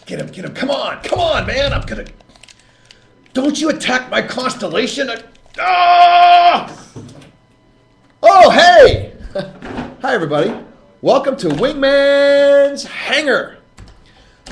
Get him. Come on, man. I'm gonna. Don't you attack my Constellation. Oh, hey. Hi, everybody. Welcome to WingMan's Hangar.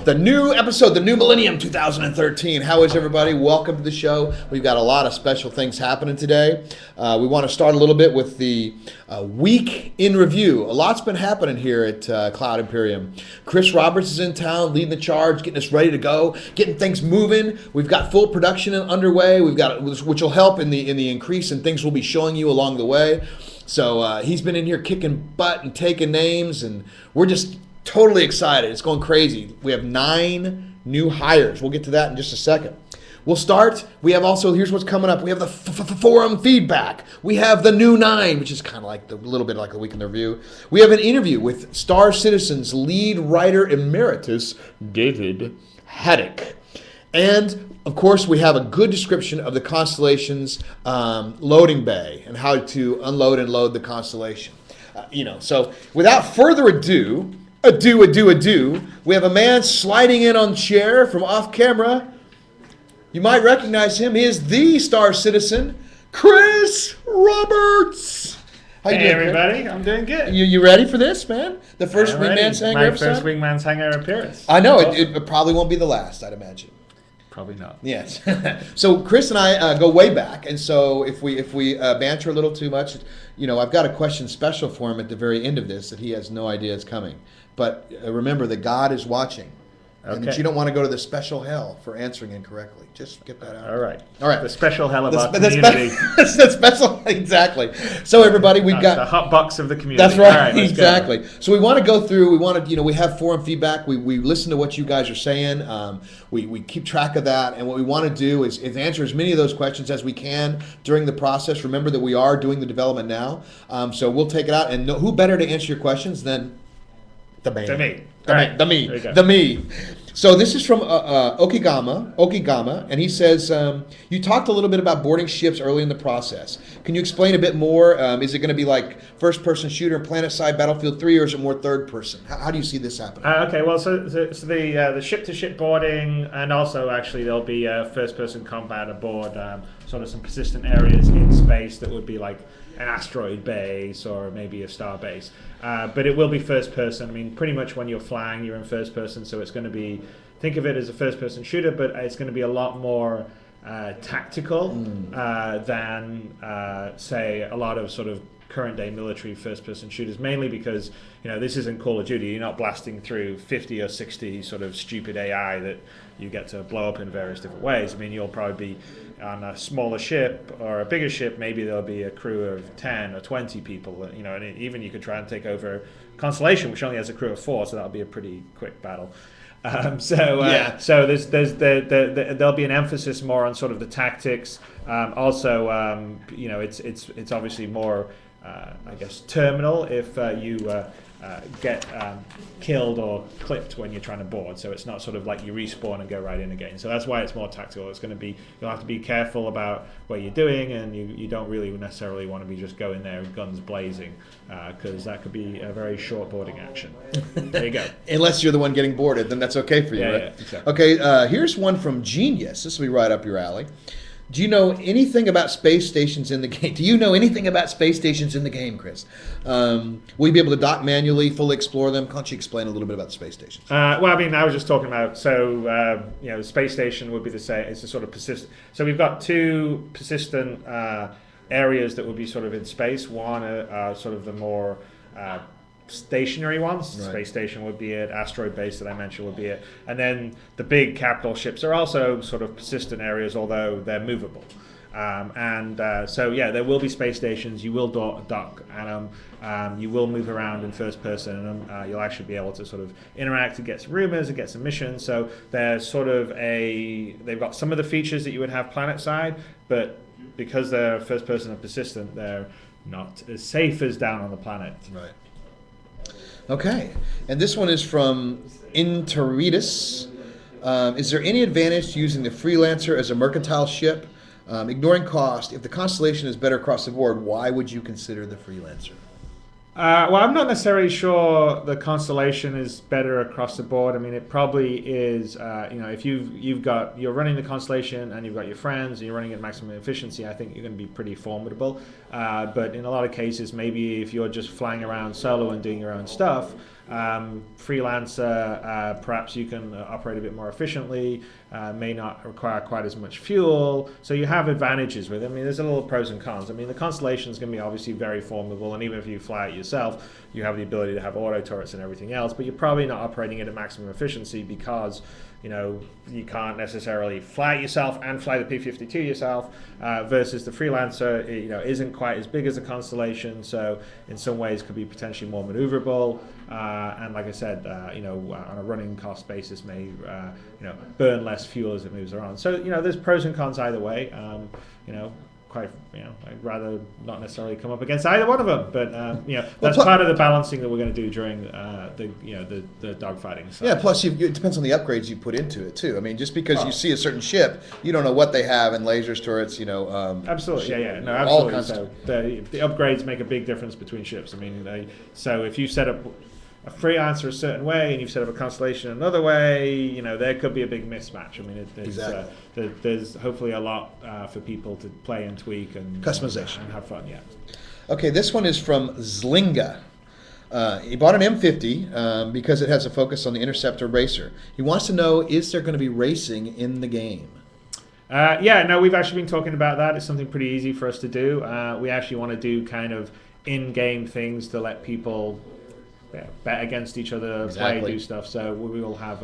The new episode, the new millennium 2013. How is everybody? Welcome to the show. We've got a lot of special things happening today. We want to start a little bit with the week in review. A lot's been happening here at Cloud Imperium. Chris Roberts is in town, leading the charge, getting us ready to go, getting things moving. We've got full production underway. We've got, which will help in the increase in things we'll be showing you along the way. So he's been in here kicking butt and taking names, and we're just totally excited. It's going crazy. We have 9 new hires. We'll get to that in just a second. We'll start. We have also, here's what's coming up. We have the forum feedback. We have the new 9, which is kind of like a little bit like the week in the review. We have an interview with Star Citizen's lead writer emeritus, David Haddock. And of course, we have a good description of the Constellation's loading bay and how to unload and load the Constellation. So without further ado, we have a man sliding in on chair from off camera. You might recognize him. He is the Star Citizen, Chris Roberts. How you doing, everybody? Chris? I'm doing good. You ready for this, man? The first WingMan's Hangar episode? My first WingMan's Hangar appearance. I know. It probably won't be the last, I'd imagine. Probably not. Yes. So Chris and I go way back, and so if we banter a little too much, I've got a question special for him at the very end of this that he has no idea is coming. But remember that God is watching, and that you don't want to go to the special hell for answering incorrectly. Just get that out. All right. The special hell of our community. The special, exactly. So everybody, we've got the hot box of the community. That's right. All right, exactly. So we want to go through. We want to, we have forum feedback. We listen to what you guys are saying. We keep track of that, and what we want to do is answer as many of those questions as we can during the process. Remember that we are doing the development now, so we'll take it out. And who better to answer your questions than the me. So this is from Okigama, and he says, you talked a little bit about boarding ships early in the process. Can you explain a bit more? Is it going to be like first-person shooter, PlanetSide, Battlefield 3, or is it more third-person? How do you see this happening? Okay, well, so the ship-to-ship boarding, and also actually there'll be first-person combat aboard sort of some persistent areas in space that would be like an asteroid base or maybe a star base. But it will be first person. I mean, pretty much when you're flying, you're in first person, so it's going to be, think of it as a first person shooter, but it's going to be a lot more tactical than, say, a lot of sort of current day military first person shooters, mainly because, this isn't Call of Duty. You're not blasting through 50 or 60 sort of stupid AI that you get to blow up in various different ways. I mean, you'll probably be on a smaller ship or a bigger ship. Maybe there'll be a crew of 10 or 20 people, and even you could try and take over Constellation, which only has a crew of 4, so that'll be a pretty quick battle. So there'll be an emphasis more on sort of the tactics. It's obviously more, terminal if you get killed or clipped when you're trying to board. So it's not sort of like you respawn and go right in again. So that's why it's more tactical. It's going to be, you'll have to be careful about what you're doing, and you don't really necessarily want to be just going there guns blazing, because that could be a very short boarding action. There you go. Unless you're the one getting boarded, then that's okay for you, right? Yeah, exactly. Okay, here's one from Genius. This will be right up your alley. Do you know anything about space stations in the game? Do you know anything about space stations in the game, Chris? Will you be able to dock manually, fully explore them? Can't you explain a little bit about the space stations? I was just talking about, the space station would be the same. It's a sort of persistent. So we've got 2 persistent areas that would be sort of in space. One are sort of the more stationary ones. Right. Space station would be it. Asteroid base that I mentioned would be it. And then the big capital ships are also sort of persistent areas, although they're movable. There will be space stations. You will dock at them. You will move around in first person, and you'll actually be able to sort of interact and get some rumors and get some missions. So they're sort of they've got some of the features that you would have PlanetSide, but because they're first person and persistent, they're not as safe as down on the planet. Right. Okay, and this one is from Interitus. Is there any advantage to using the Freelancer as a mercantile ship? Ignoring cost, if the Constellation is better across the board, why would you consider the Freelancer? Well, I'm not necessarily sure the Constellation is better across the board. I mean, it probably is. If you're running the Constellation and you've got your friends and you're running at maximum efficiency, I think you're going to be pretty formidable. But in a lot of cases, maybe if you're just flying around solo and doing your own stuff, freelancer, perhaps you can operate a bit more efficiently, may not require quite as much fuel, so you have advantages with it. I mean, there's a little pros and cons. I mean, the Constellation is going to be obviously very formidable, and even if you fly it yourself, you have the ability to have auto turrets and everything else, but you're probably not operating it at maximum efficiency because you can't necessarily fly it yourself and fly the P-52 yourself, versus the freelancer, isn't quite as big as the Constellation, so in some ways could be potentially more maneuverable, and like I said, on a running cost basis may burn less fuel as it moves around. So there's pros and cons either way. I'd rather not necessarily come up against either one of them, but that's part of the balancing that we're going to do during the dogfighting. So. Yeah, plus it depends on the upgrades you put into it too. I mean, just because you see a certain ship, you don't know what they have in lasers, turrets, Absolutely, absolutely. So the upgrades make a big difference between ships. I mean, so if you set up a freelancer a certain way and you've set up a Constellation another way, there could be a big mismatch. I mean, there's hopefully a lot for people to play and tweak and customization and have fun. Yeah. Okay, this one is from Zlinga. He bought an M50 because it has a focus on the Interceptor racer. He wants to know, is there going to be racing in the game? We've actually been talking about that. It's something pretty easy for us to do. We actually want to do kind of in-game things to let people bet against each other, play, do stuff. So we will have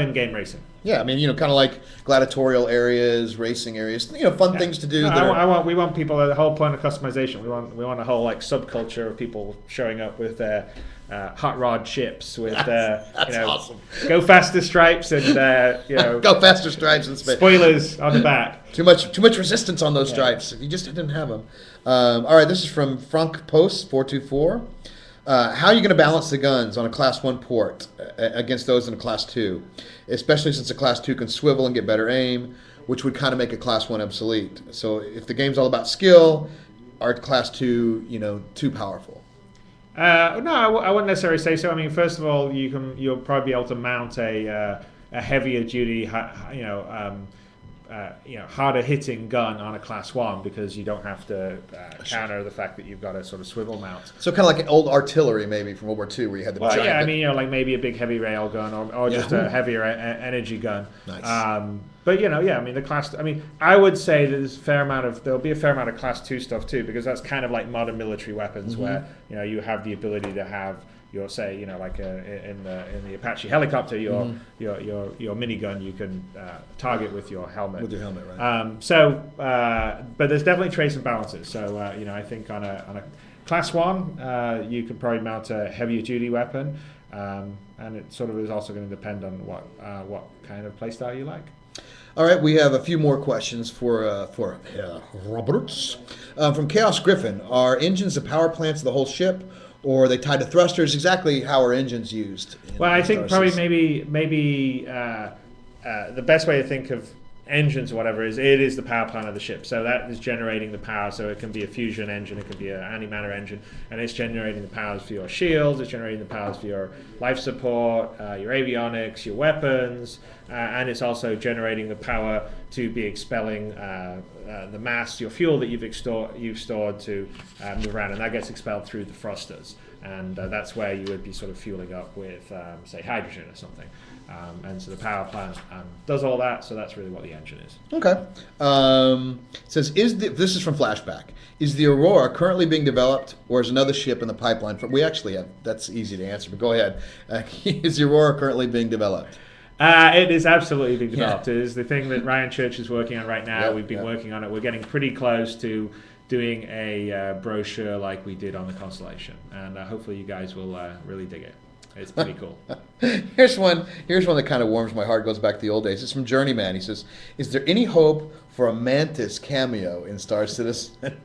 in-game racing. Yeah, I mean, kind of like gladiatorial areas, racing areas, fun things to do. We want people. The whole point of customization. We want a whole subculture of people showing up with their hot rod ships with awesome. Go faster stripes and go faster stripes and spoilers on the back. Too much resistance on those stripes. You just didn't have them. All right, this is from Frank Post 424. How are you going to balance the guns on a Class 1 port against those in a Class 2? Especially since a Class 2 can swivel and get better aim, which would kind of make a Class 1 obsolete. So if the game's all about skill, are Class 2, too powerful? No, I wouldn't necessarily say so. I mean, first of all, you'll probably be able to mount a heavier duty, harder hitting gun on a Class 1 because you don't have to counter the fact that you've got a sort of swivel mount. So kind of like an old artillery maybe from World War II where you had the giant... Yeah, I mean, like maybe a big heavy rail gun or just a heavier energy gun. Nice. But I mean, the Class... I mean, I would say that there'll be a fair amount of Class 2 stuff too, because that's kind of like modern military weapons where, you have the ability to have your like in the Apache helicopter, your minigun you can target with your helmet. With your helmet, right? But there's definitely trace and balances. So I think on a Class 1, you could probably mount a heavier duty weapon, and it sort of is also going to depend on what kind of playstyle you like. All right, we have a few more questions for Roberts. From Chaos Griffin, are engines the power plants of the whole ship, or are they tied to thrusters? Exactly how are engines used? Well, I think probably maybe the best way to think of engines or whatever is it is the power plant of the ship. So that is generating the power. So it can be a fusion engine, it can be an antimatter engine, and it's generating the powers for your shields, it's generating the powers for your life support, your avionics, your weapons, and it's also generating the power to be expelling the mass, your fuel that you've stored to move around, and that gets expelled through the thrusters. And that's where you would be sort of fueling up with, say, hydrogen or something. And so the power plant does all that, so that's really what the engine is. Okay. Says, this is from Flashback. Is the Aurora currently being developed, or is another ship in the pipeline? We actually have, that's easy to answer, but go ahead. Is the Aurora currently being developed? It is absolutely being developed. It is the thing that Ryan Church is working on right now. We've been working on it. We're getting pretty close to doing a brochure like we did on the Constellation, and hopefully you guys will really dig it. It's pretty cool. Here's one that kind of warms my heart, goes back to the old days. It's from Journeyman. He says, is there any hope for a Mantis cameo in Star Citizen?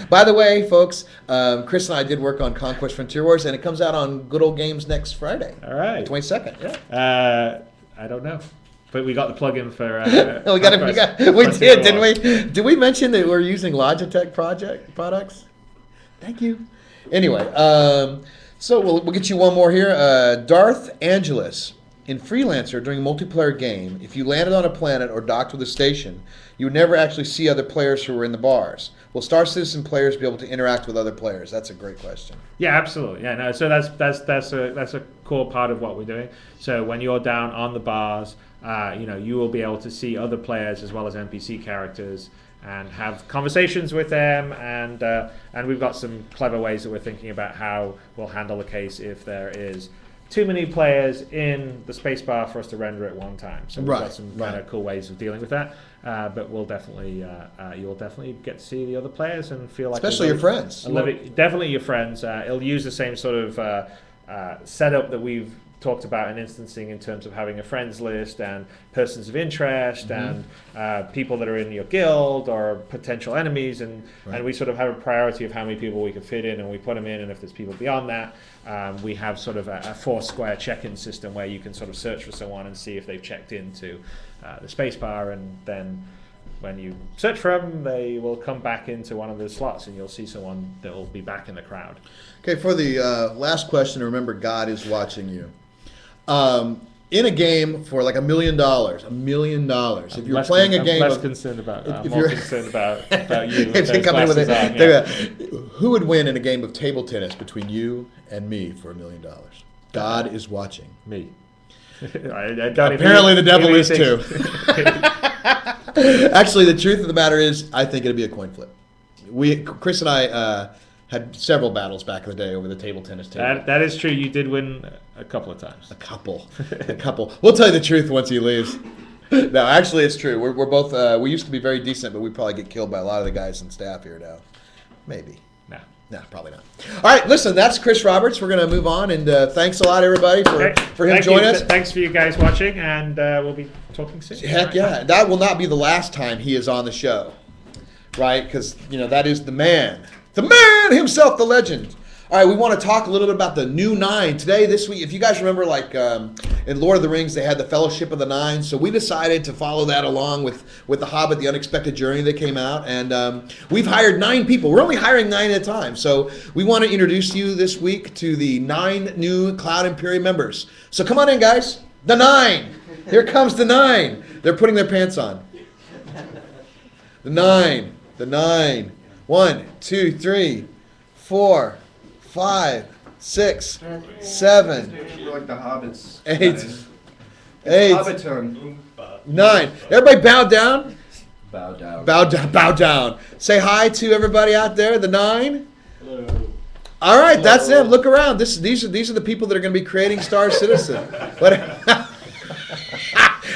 By the way, folks, Chris and I did work on Conquest Frontier Wars, and it comes out on Good Old Games next Friday. All right. The 22nd. Yeah. I don't know. But we got the plug-in for we did, didn't we? Did we mention that we're using Logitech products? Thank you. Anyway, so we'll get you one more here. Darth Angelus. In Freelancer, during a multiplayer game, if you landed on a planet or docked with a station, you would never actually see other players who were in the bars. Will Star Citizen players be able to interact with other players? That's a great question. Yeah, absolutely. Yeah, no. So that's a core part of what we're doing. So when you're down on the bars, you will be able to see other players as well as NPC characters and have conversations with them. And we've got some clever ways that we're thinking about how we'll handle the case if there is too many players in the spacebar for us to render at one time. So we've got some kind of cool ways of dealing with that. But we'll definitely, you'll definitely get to see the other players and feel like especially your friends. Definitely your friends. It'll use the same sort of setup that we've talked about in instancing in terms of having a friends list and persons of interest and people that are in your guild or potential enemies, and we sort of have a priority of how many people we can fit in, and we put them in, and if there's people beyond that, we have sort of a Foursquare check-in system where you can sort of search for someone and see if they've checked into the spacebar, and then when you search for them, they will come back into one of the slots, and you'll see someone that will be back in the crowd. Okay, for the last question, remember God is watching you. In a game for like $1 million, if you're playing a game, I'm more concerned about you. If you're coming with it, who would win in a game of table tennis between you and me for $1 million? God is watching. Me. Apparently, the devil is too. Actually, the truth of the matter is, I think it'd be a coin flip. Chris and I had several battles back in the day over the table tennis table. That is true. You did win a couple of times. A couple. We'll tell you the truth once he leaves. No, actually, it's true. We're both. We used to be very decent, but we probably get killed by a lot of the guys and staff here now. Maybe. No, probably not. All right, listen, that's Chris Roberts. We're going to move on, and thanks a lot, everybody, for him joining us. Thanks for you guys watching, and we'll be talking soon. Heck yeah. That will not be the last time he is on the show, right? Because, that is the man himself, the legend. All right, we want to talk a little bit about the new Nine. Today, this week, if you guys remember, in Lord of the Rings, they had the Fellowship of the Nine. So we decided to follow that along with The Hobbit, The Unexpected Journey that came out. And we've hired 9 people. We're only hiring 9 at a time. So we want to introduce you this week to the 9 new Cloud Imperium members. So come on in, guys. The 9. Here comes the 9. They're putting their pants on. The 9. The 9. 1, 2, 3, 4, 5, 6, 7, We're like the hobbits. 8, Hobbit turn. 9. Everybody bow down. Bow down. Bow down. Say hi to everybody out there, the 9. Hello. All right, that's them. Look around. These are the people that are going to be creating Star Citizen.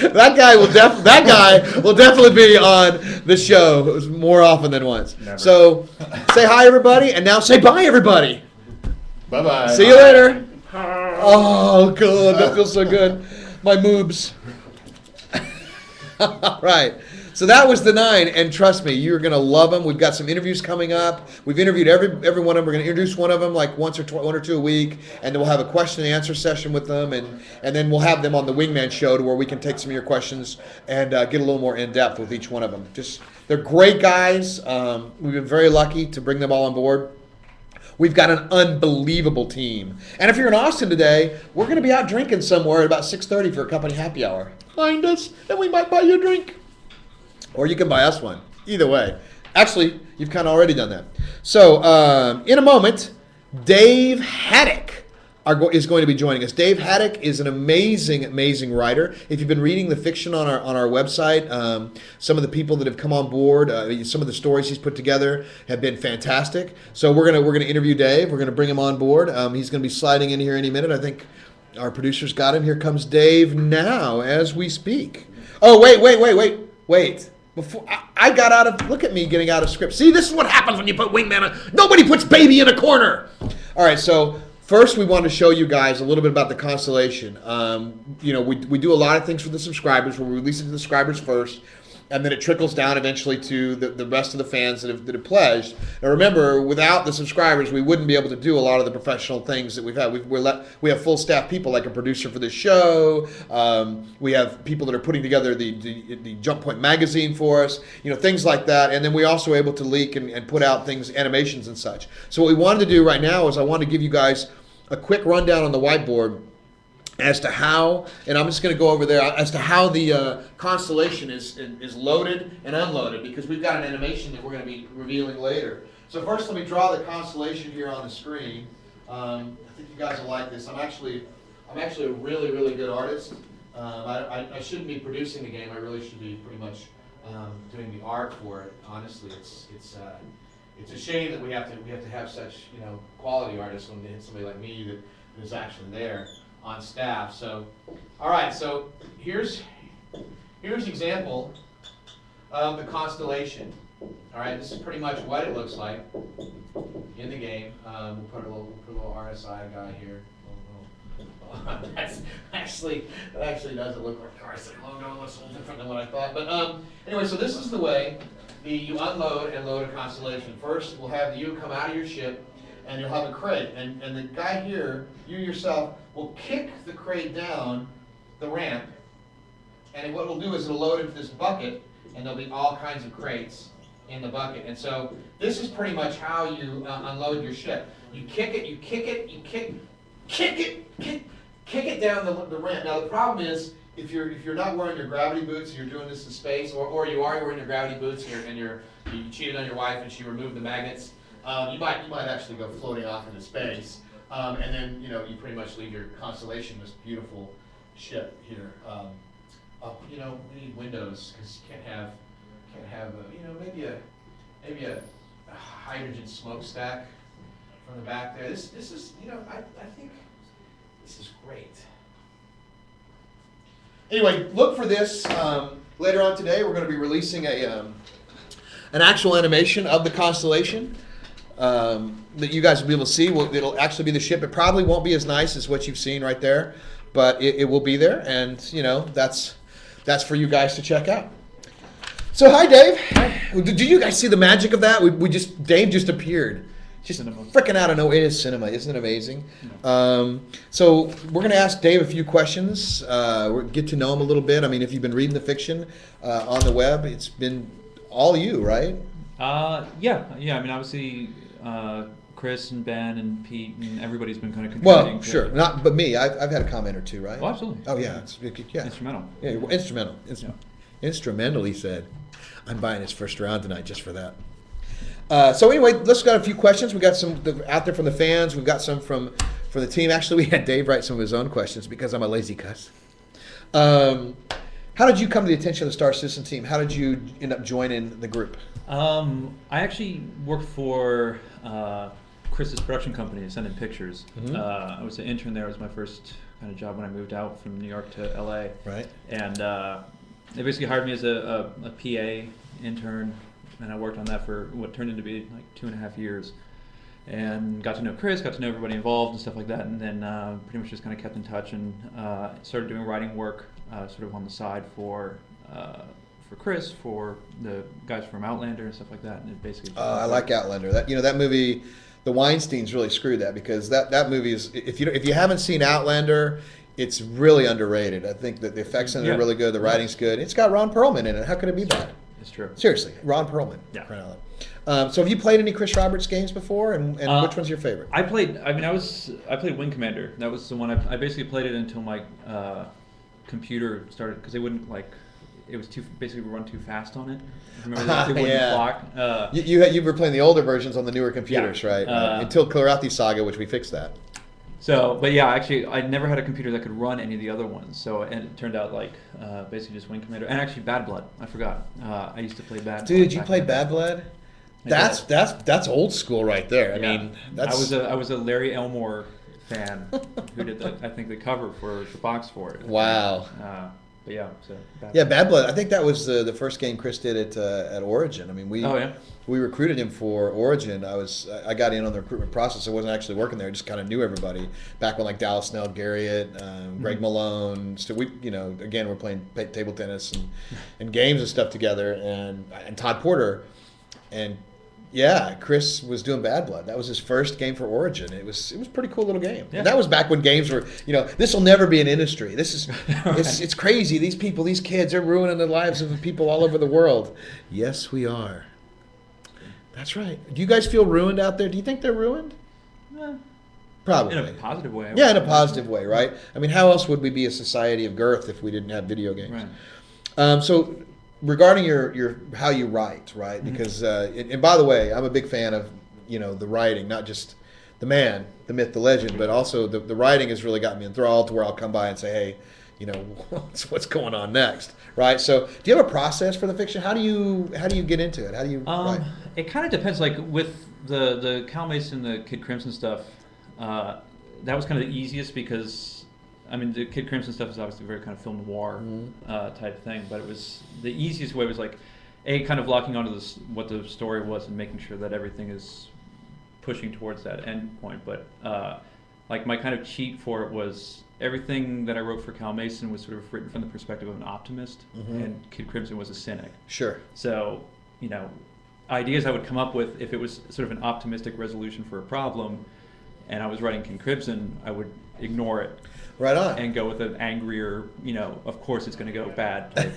That guy will definitely be on the show more often than once. Never. So say hi, everybody, and now say bye, everybody. Bye-bye. See you later. Oh, good. That feels so good. My moobs. All right. So that was the 9, and trust me, you're going to love them. We've got some interviews coming up. We've interviewed every one of them. We're going to introduce one of them like one or two a week, and then we'll have a question and answer session with them, and then we'll have them on the Wingman show to where we can take some of your questions and get a little more in-depth with each one of them. They're great guys. We've been very lucky to bring them all on board. We've got an unbelievable team. And if you're in Austin today, we're going to be out drinking somewhere at about 6:30 for a company happy hour. Find us, and we might buy you a drink. Or you can buy us one. Either way. Actually, you've kind of already done that. So, in a moment, Dave Haddock is going to be joining us. Dave Haddock is an amazing, amazing writer. If you've been reading the fiction on our website, some of the people that have come on board, some of the stories he's put together have been fantastic. So we're gonna interview Dave. We're gonna bring him on board. He's gonna be sliding in here any minute. I think our producers got him. Here comes Dave now as we speak. Oh, wait. Before I got out of, look at me getting out of script. See, this is what happens when you put Wingman on. Nobody puts baby in a corner. All right, so first we want to show you guys a little bit about the Constellation. We do a lot of things for the subscribers. We'll release it to the subscribers first. and then it trickles down eventually to the rest of the fans that have pledged. Now remember, without the subscribers, we wouldn't be able to do a lot of the professional things that we've had. We have full staff people like a producer for the show. We have people that are putting together the Jump Point magazine for us, things like that. And then we also are able to leak and put out things, animations and such. So what we wanted to do right now is I wanted to give you guys a quick rundown on the whiteboard as to how, and I'm just going to go over there, as to how the Constellation is loaded and unloaded, because we've got an animation that we're going to be revealing later. So first let me draw the Constellation here on the screen. I think you guys will like this. I'm actually a really, really good artist. I shouldn't be producing the game. I really should be pretty much doing the art for it. Honestly, it's a shame that we have to have such quality artists when somebody like me that is actually there on staff. So, all right. So here's an example of the Constellation. All right. This is pretty much what it looks like in the game. We'll put a little RSI guy here. That actually doesn't look like the RSI logo. It looks a little different than what I thought. But anyway, so this is the way you unload and load a Constellation. First, we'll have you come out of your ship, and you'll have a crate. And the guy here, you yourself, will kick the crate down the ramp. And what it'll do is it'll load into this bucket, and there'll be all kinds of crates in the bucket. And so this is pretty much how you unload your ship. You kick it, you kick it down the ramp. Now the problem is, if you're not wearing your gravity boots and you're doing this in space, or you are wearing your gravity boots and you cheated on your wife and she removed the magnets, you might actually go floating off into space, and then you pretty much leave your Constellation, this beautiful ship here. We need windows because you can't have maybe a hydrogen smokestack from the back there. This is I think this is great. Anyway, look for this later on today. We're going to be releasing an actual animation of the Constellation that you guys will be able to see. It'll actually be the ship. It probably won't be as nice as what you've seen right there, but it will be there, and that's for you guys to check out. So hi, Dave. Hi. Did you guys see the magic of that? Dave just appeared. Just freaking out of nowhere. It is cinema. Isn't it amazing? Yeah. So we're going to ask Dave a few questions. Get to know him a little bit. I mean, if you've been reading the fiction on the web, it's been all you, right? Yeah. I mean, obviously, Chris and Ben and Pete and everybody's been kind of contributing. Well, sure. Not, but me. I've had a comment or two, right? Oh, absolutely. Oh, yeah. Yeah. Instrumental. Yeah, instrumental. Instrumental, he said. I'm buying his first round tonight just for that. So anyway, let's got a few questions. We got some out there from the fans. We've got some from the team. Actually, we had Dave write some of his own questions because I'm a lazy cuss. How did you come to the attention of the Star Citizen team? How did you end up joining the group? I actually worked for Chris's production company, Ascendant Pictures. Mm-hmm. I was an intern there. It was my first kind of job when I moved out from New York to LA. Right. And they basically hired me as a PA intern. And I worked on that for what turned into be like 2.5 years, and got to know Chris, got to know everybody involved and stuff like that, and then pretty much just kind of kept in touch and started doing writing work sort of on the side for Chris, for the guys from Outlander and stuff like that, and it basically. I like Outlander. That movie, the Weinsteins really screwed that, because that movie is, if you haven't seen Outlander, it's really underrated. I think that the effects in it are really good, the writing's good. It's got Ron Perlman in it. How could it be bad? It's true. Seriously, Ron Perlman. Yeah. So have you played any Chris Roberts games before, and which one's your favorite? I played Wing Commander. That was the one I basically played it until my computer started, because they wouldn't it was basically run too fast on it. Remember that? It wouldn't clock. You were playing the older versions on the newer computers, right? Until Clarati Saga, which we fixed that. So, but yeah, actually, I never had a computer that could run any of the other ones. So, and it turned out basically just Wing Commander, and actually Bad Blood. I forgot. I used to play Bad Blood. Dude, you played Bad Blood? That's old school right there. I mean, that's. I was a Larry Elmore fan who did I think the cover for the box for it. Wow. yeah, so Yeah, Bad Blood. I think that was the first game Chris did at Origin. I mean, Oh yeah. we recruited him for Origin. I got in on the recruitment process. I wasn't actually working there. I just kind of knew everybody back when like Dallas Snell, Garriott, Greg Malone. So we, again, we're playing table tennis and games and stuff together. And Todd Porter, and yeah, Chris was doing Bad Blood. That was his first game for Origin. It was a pretty cool little game. Yeah. And that was back when games were, this will never be an industry. This is it's crazy. These people, these kids, they're ruining the lives of people all over the world. Yes, we are. That's right. Do you guys feel ruined out there? Do you think they're ruined? Probably. In a positive way. Yeah, in a positive way, right? I mean, how else would we be a society of girth if we didn't have video games? Right. So regarding your how you write, right? Because and by the way, I'm a big fan of the writing, not just the man, the myth, the legend, but also the writing has really got me enthralled to where I'll come by and say, hey, what's going on next, right? So do you have a process for the fiction? How do you get into it? How do you write? It kind of depends. Like with the Cal Mason, the Kid Crimson stuff, that was kind of the easiest because, I mean, the Kid Crimson stuff is obviously very kind of film noir type thing, but it was the easiest way was like, kind of locking onto this what the story was and making sure that everything is pushing towards that end point. But like my kind of cheat for it was everything that I wrote for Cal Mason was sort of written from the perspective of an optimist, and Kid Crimson was a cynic. Sure. So ideas I would come up with if it was sort of an optimistic resolution for a problem, and I was writing Kid Crimson, I would ignore it. Right on. And go with an angrier, of course it's going to go bad type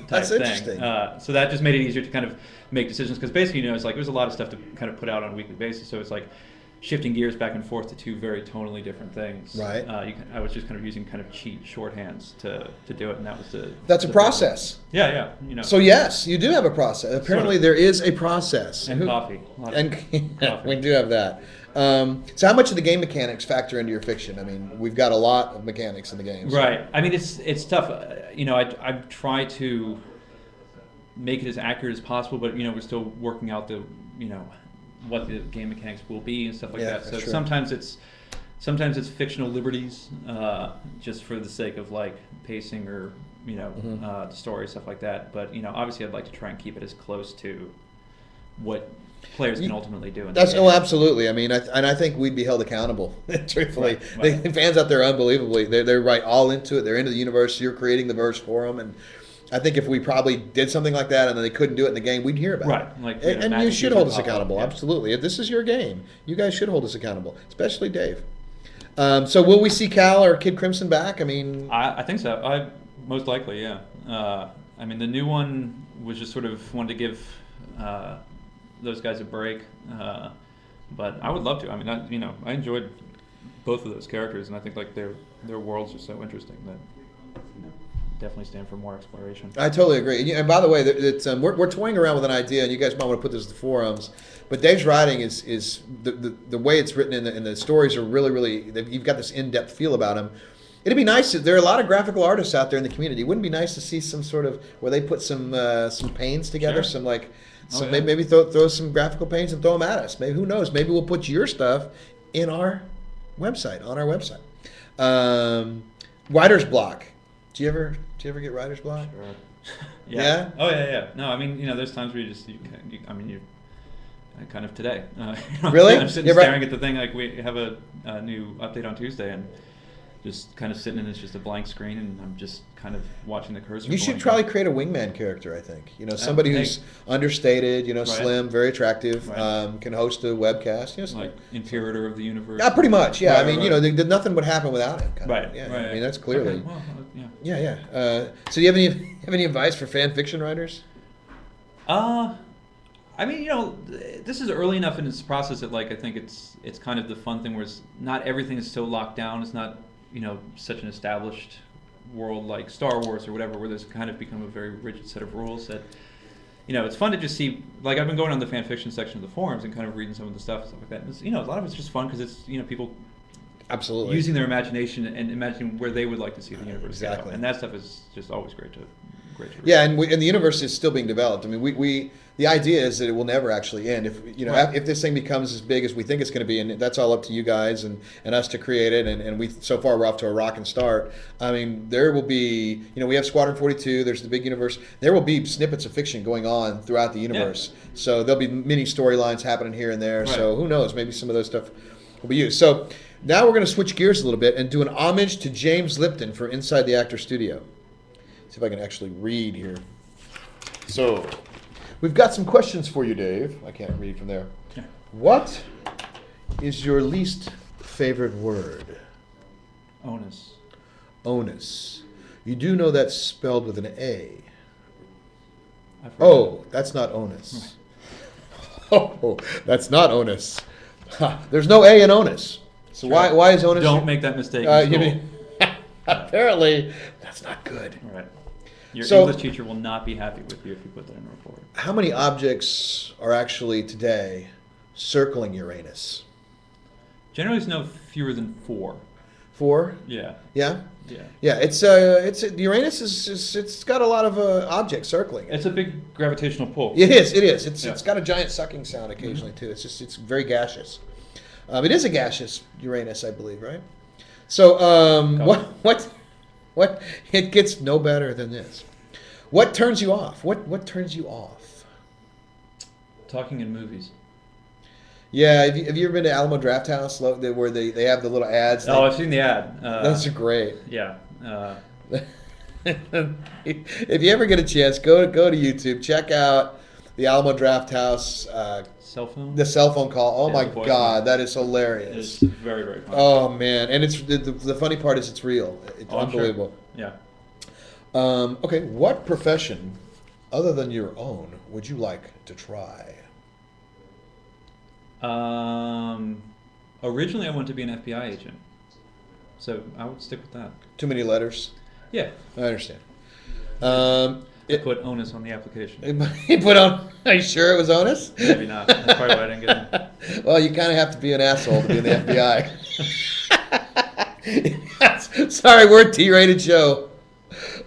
That's thing. interesting. So that just made it easier to kind of make decisions because basically, it's like there's a lot of stuff to kind of put out on a weekly basis. So it's like shifting gears back and forth to two very tonally different things. Right. I was just kind of using kind of cheat shorthands to do it, and that was the. That's a process. Yeah. So yes, you do have a process. Apparently, there is a process. And coffee. And coffee. we do have that. So how much of the game mechanics factor into your fiction? I mean, we've got a lot of mechanics in the games. Right. I mean, it's tough. I try to make it as accurate as possible, but we're still working out the what the game mechanics will be and stuff like that. So sometimes it's fictional liberties, just for the sake of like pacing or the story, stuff like that. But obviously, I'd like to try and keep it as close to what players can ultimately do. Absolutely. I mean, I think we'd be held accountable. Truthfully, Right. The fans out there, unbelievably, they're right all into it. They're into the universe. You're creating the verse for them, and I think if we probably did something like that and then they couldn't do it in the game, we'd hear about it. Right. Like, and you should hold us accountable. Yeah. Absolutely. If this is your game, you guys should hold us accountable, especially Dave. So will we see Cal or Kid Crimson back? I mean, I think so. Most likely, yeah. I mean, the new one was just sort of wanted to give those guys a break, but I would love to. I mean, I enjoyed both of those characters, and I think like their worlds are so interesting that definitely stand for more exploration. I totally agree. And by the way, we're toying around with an idea, and you guys might want to put this in the forums. But Dave's writing is the way it's written, and the stories are really you've got this in-depth feel about them. It'd be nice. There are a lot of graphical artists out there in the community. Wouldn't it be nice to see some sort of where they put some panes together, Sure. maybe throw some graphical panes and throw them at us. Maybe, who knows? Maybe we'll put your stuff in our website, on our website. Writer's block. Do you ever get writer's block? Sure. Yeah? Oh yeah. No, I mean, there's times where you kind of today. Really? I'm sitting staring at the thing like we have a new update on Tuesday and just kind of sitting and it's just a blank screen and I'm just kind of watching the cursor. You should probably create a wingman character, I think. Somebody who's understated, slim, very attractive, can host a webcast. Like Imperator of the universe. Yeah, pretty much. Yeah, Right, I mean, nothing would happen without him. Right. Yeah, Right. I mean, that's clearly. Okay, well, yeah. Yeah. So, do you have any advice for fan fiction writers? I mean, this is early enough in its process that like I think it's kind of the fun thing where not everything is so locked down. It's not such an established world like Star Wars or whatever, where there's kind of become a very rigid set of rules that, it's fun to just see. Like I've been going on the fan fiction section of the forums and kind of reading some of the stuff and stuff like that. And it's, a lot of it's just fun because it's people absolutely using their imagination and imagining where they would like to see the universe exactly go. And that stuff is just always great great. Yeah, and the universe is still being developed. I mean, we the idea is that it will never actually end. If Right. if this thing becomes as big as we think it's going to be, and that's all up to you guys and us to create it. And we so far we're off to a rocking start. I mean, there will be we have Squadron 42. There's the big universe. There will be snippets of fiction going on throughout the universe. So there'll be mini storylines happening here and there. Right. So who knows? Maybe some of those stuff will be used. So now we're going to switch gears a little bit and do an homage to James Lipton for Inside the Actor Studio. See if I can actually read here. So, we've got some questions for you, Dave. I can't read from there. Yeah. What is your least favorite word? Onus. Onus. You do know that's spelled with an A. I forgot. Oh, that's not onus. Oh, that's not onus. Ha, there's no A in onus. So why is onus? Don't make that mistake. In You school. mean, apparently, that's not good. All right. Your So- English teacher will not be happy with you if you put that in a report. How many objects are actually today circling Uranus? Generally, it's no fewer than 4. 4? Yeah. Yeah. Yeah. Yeah. It's Uranus is it's got a lot of objects circling it. It's a big gravitational pull. It is. It is. Yeah. It's got a giant sucking sound occasionally too. It's very gaseous. It is a gaseous Uranus, I believe, right? So what it gets no better than this. What turns you off? What turns you off? Talking in movies. Yeah, have you ever been to Alamo Draft House where they have the little ads? Oh, I've seen the ad. Those are great. Yeah. If you ever get a chance, go to YouTube, check out the Alamo Draft House, Cell phone. the cell phone call. Oh Yeah, my the voice God, line. that is hilarious. It's very, very funny. Oh man, and it's the funny part is it's real. It's Oh, I'm sure. unbelievable. Yeah. Okay, what profession other than your own would you like to try? Originally, I wanted to be an FBI agent, so I would stick with that. Too many letters. Yeah. I understand. Put onus on the application. He put on. Are you sure it was onus? Maybe not. That's probably why I didn't get in. Well, you kind of have to be an asshole to be in the FBI. Sorry, we're a T-rated show.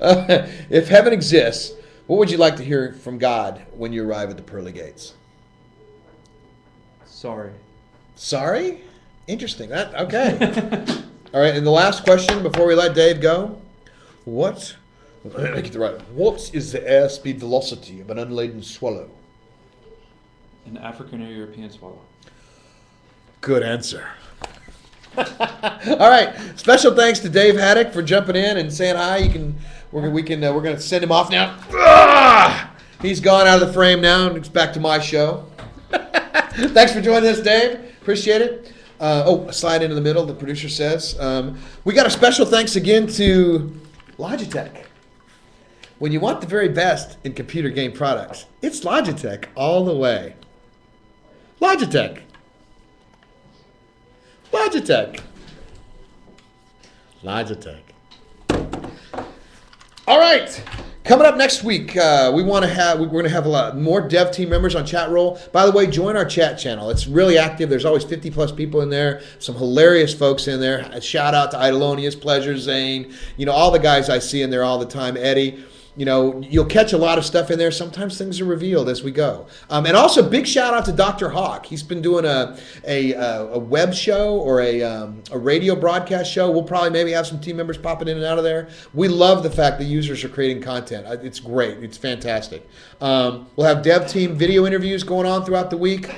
If heaven exists, what would you like to hear from God when you arrive at the pearly gates? Sorry. Sorry? Interesting. Okay. All right, and the last question before we let Dave go. What is the airspeed velocity of an unladen swallow? An African or European swallow. Good answer. All right. Special thanks to Dave Haddock for jumping in and saying hi. We're going to send him off now. He's gone out of the frame now, and it's back to my show. Thanks for joining us, Dave. Appreciate it. Slide into the middle, the producer says. We got a special thanks again to Logitech. When you want the very best in computer game products, it's Logitech all the way. Logitech. Logitech. Logitech. All right. Coming up next week, we're going to have a lot more dev team members on chat roll. By the way, join our chat channel. It's really active. There's always 50 plus people in there. Some hilarious folks in there. A shout out to Idolonius, Pleasure, Zane. All the guys I see in there all the time. Eddie. You'll catch a lot of stuff in there. Sometimes things are revealed as we go. And also, big shout out to Dr. Hawk. He's been doing a web show or a radio broadcast show. We'll probably maybe have some team members popping in and out of there. We love the fact that users are creating content. It's great. It's fantastic. We'll have dev team video interviews going on throughout the week.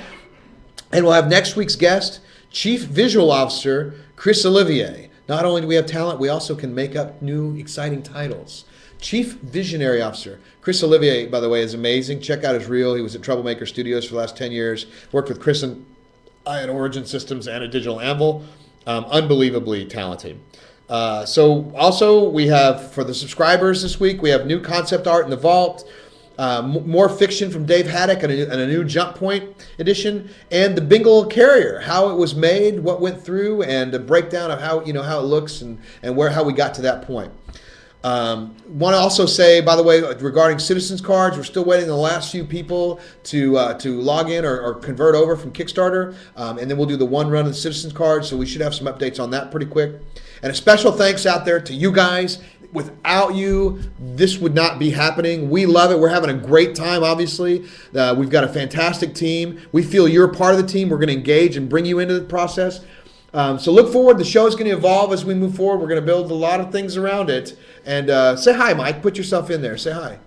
And we'll have next week's guest, Chief Visual Officer Chris Olivier. Not only do we have talent, we also can make up new, exciting titles. Chief Visionary Officer. Chris Olivier, by the way, is amazing. Check out his reel. He was at Troublemaker Studios for the last 10 years. Worked with Chris and I at Origin Systems and at Digital Anvil. Unbelievably talented. So also we have, for the subscribers this week, we have new concept art in the vault. More fiction from Dave Haddock and a new Jump Point edition, and the Bingle Carrier, how it was made, what went through, and a breakdown of how how it looks and how we got to that point. Want to also say, by the way, regarding citizens cards, we're still waiting on the last few people to log in or convert over from Kickstarter, and then we'll do the one run of the citizens cards. So we should have some updates on that pretty quick. And a special thanks out there to you guys Without you, this would not be happening. We love it. We're having a great time, obviously. We've got a fantastic team. We feel you're part of the team. We're going to engage and bring you into the process. So look forward. The show is going to evolve as we move forward. We're going to build a lot of things around it. And say hi, Mike. Put yourself in there. Say hi.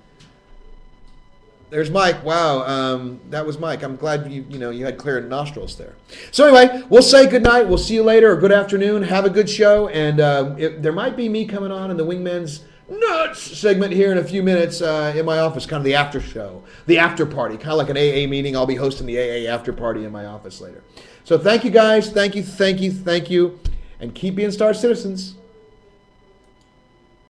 There's Mike. Wow, that was Mike. I'm glad you had clear nostrils there. So anyway, we'll say good night. We'll see you later, or good afternoon. Have a good show. And there might be me coming on in the WingMan's Nuts segment here in a few minutes in my office, kind of the after show, the after party, kind of like an AA meeting. I'll be hosting the AA after party in my office later. So thank you guys. Thank you. And keep being star citizens.